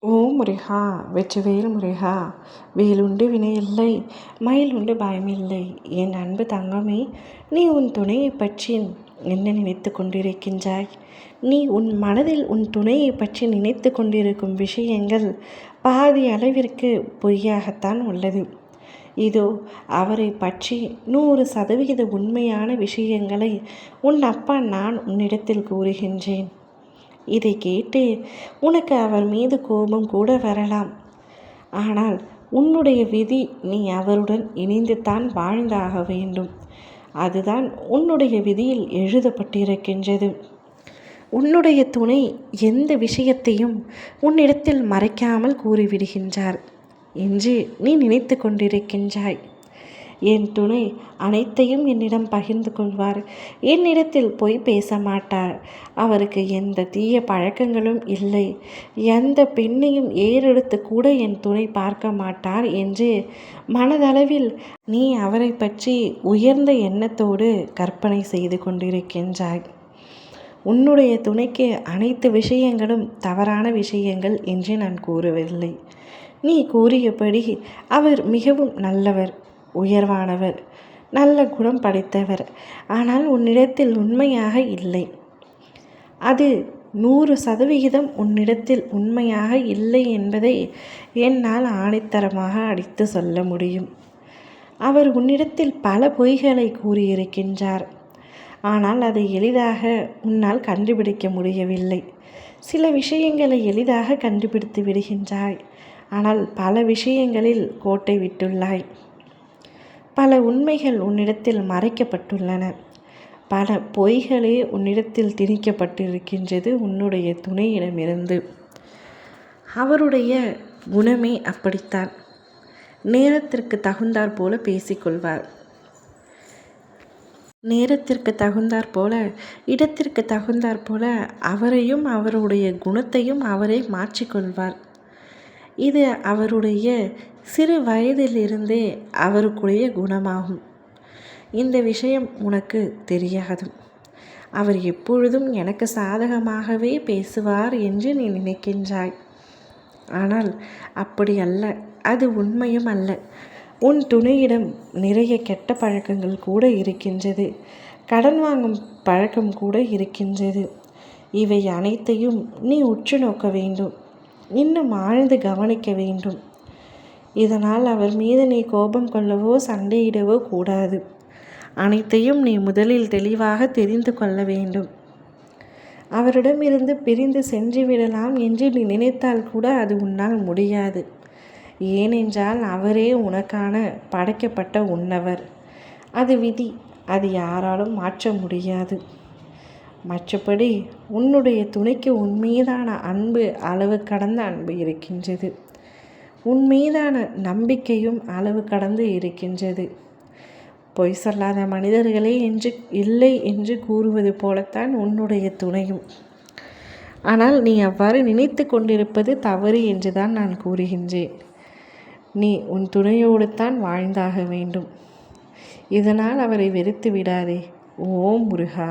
ஓம் முருகா! வெற்றிவேல் முருகா! வேலுண்டு வினையில்லை, மயிலுண்டு பயமில்லை. என் அன்பு தங்கமே, நீ உன் துணையைப் பற்றி என்ன நினைத்து கொண்டிருக்கின்றாய்? நீ உன் மனதில் உன் துணையைப் பற்றி நினைத்து கொண்டிருக்கும் விஷயங்கள் பாதி அளவிற்கு பொய்யாகத்தான் உள்ளது. இதோ அவரை பற்றி 100% உண்மையான விஷயங்களை உன் அப்பா நான் உன்னிடத்தில் கூறுகின்றேன். இதை கேட்டு உனக்கு அவர் மீது கோபம் கூட வரலாம். ஆனால் உன்னுடைய விதி, நீ அவருடன் இணைந்து தான் வாழ்ந்தாக வேண்டும். அதுதான் உன்னுடைய விதியில் எழுதப்பட்டிருக்கின்றது. உன்னுடைய துணை எந்த விஷயத்தையும் உன்னிடத்தில் மறைக்காமல் கூறிவிடுகின்றார் என்று நீ நினைத்து கொண்டிருக்கின்றாய். என் துணை அனைத்தையும் என்னிடம் பகிர்ந்து கொள்வார். என்னிடத்தில் பொய் பேச மாட்டார். அவருக்கு எந்த தீய பழக்கங்களும் இல்லை. எந்த பெண்ணையும் ஏறெடுத்து கூட என் துணை பார்க்க மாட்டார் என்று மனதளவில் நீ அவரை பற்றி உயர்ந்த எண்ணத்தோடு கற்பனை செய்து கொண்டிருக்கின்றாய். உன்னுடைய துணைக்கு அனைத்து விஷயங்களும் தவறான விஷயங்கள் என்று நான் கூறவில்லை. நீ கூறியபடி அவர் மிகவும் நல்லவர், உயர்வானவர், நல்ல குணம் படைத்தவர். ஆனால் உன்னிடத்தில் உண்மையாக இல்லை. அது 100% உன்னிடத்தில் உண்மையாக இல்லை என்பதை என்னால் ஆணித்தரமாக அடித்து சொல்ல முடியும். அவர் உன்னிடத்தில் பல பொய்களை கூறியிருக்கின்றார். ஆனால் அதை எளிதாக உன்னால் கண்டுபிடிக்க முடியவில்லை. சில விஷயங்களை எளிதாக கண்டுபிடித்து விடுகின்றாய். ஆனால் பல விஷயங்களில் கோட்டை விட்டுள்ளாய். பல உண்மைகள் உன்னிடத்தில் மறைக்கப்பட்டுள்ளன. பல பொய்களே உன்னிடத்தில் திணிக்கப்பட்டிருக்கின்றது உன்னுடைய துணையிடமிருந்து. அவருடைய குணமே அப்படித்தான். நேரத்திற்கு தகுந்தாற் போல பேசிக்கொள்வார். நேரத்திற்கு தகுந்தாற் போல, இடத்திற்கு தகுந்தாற் போல அவரையும் அவருடைய குணத்தையும் அவரே மாற்றிக்கொள்வார். இது அவருடைய சிறு வயதிலிருந்தே அவருக்குரிய குணமாகும். இந்த விஷயம் உனக்கு தெரியாது. அவர் எப்பொழுதும் எனக்கு சாதகமாகவே பேசுவார் என்று நீ நினைக்கின்றாய். ஆனால் அப்படி அல்ல. அது உண்மையும் அல்ல. உன் துணையிடம் நிறைய கெட்ட பழக்கங்கள் கூட இருக்கின்றது. கடன் வாங்கும் பழக்கம் கூட இருக்கின்றது. இவை அனைத்தையும் நீ உற்று நோக்க வேண்டும். இன்னும் ஆழ்ந்து கவனிக்க வேண்டும். இதனால் அவர் மீது நீ கோபம் கொள்ளவோ சண்டையிடவோ கூடாது. அனைத்தையும் நீ முதலில் தெளிவாக தெரிந்து கொள்ள வேண்டும். அவரிடமிருந்து பிரிந்து சென்று விடலாம் என்று நீ நினைத்தால் கூட அது உன்னால் முடியாது. ஏனென்றால் அவரே உனக்கான படைக்கப்பட்ட உன்னவர். அது விதி. அது யாராலும் மாற்ற முடியாது. மற்றபடி உன்னுடைய துணைக்கு உன் மீதான அன்பு அளவு கடந்த அன்பு இருக்கின்றது. உன் மீதான நம்பிக்கையும் அளவு கடந்து இருக்கின்றது. பொய் சொல்லாத மனிதர்களே என்று இல்லை என்று கூறுவது போலத்தான் உன்னுடைய துணையும். ஆனால் நீ அவ்வாறு நினைத்து கொண்டிருப்பது தவறு என்றுதான் நான் கூறுகின்றேன். நீ உன் துணையோடு தான் வாழ்ந்தாக வேண்டும். இதனால் அவரை வெறுத்து விடாதே. ஓம் முருகா!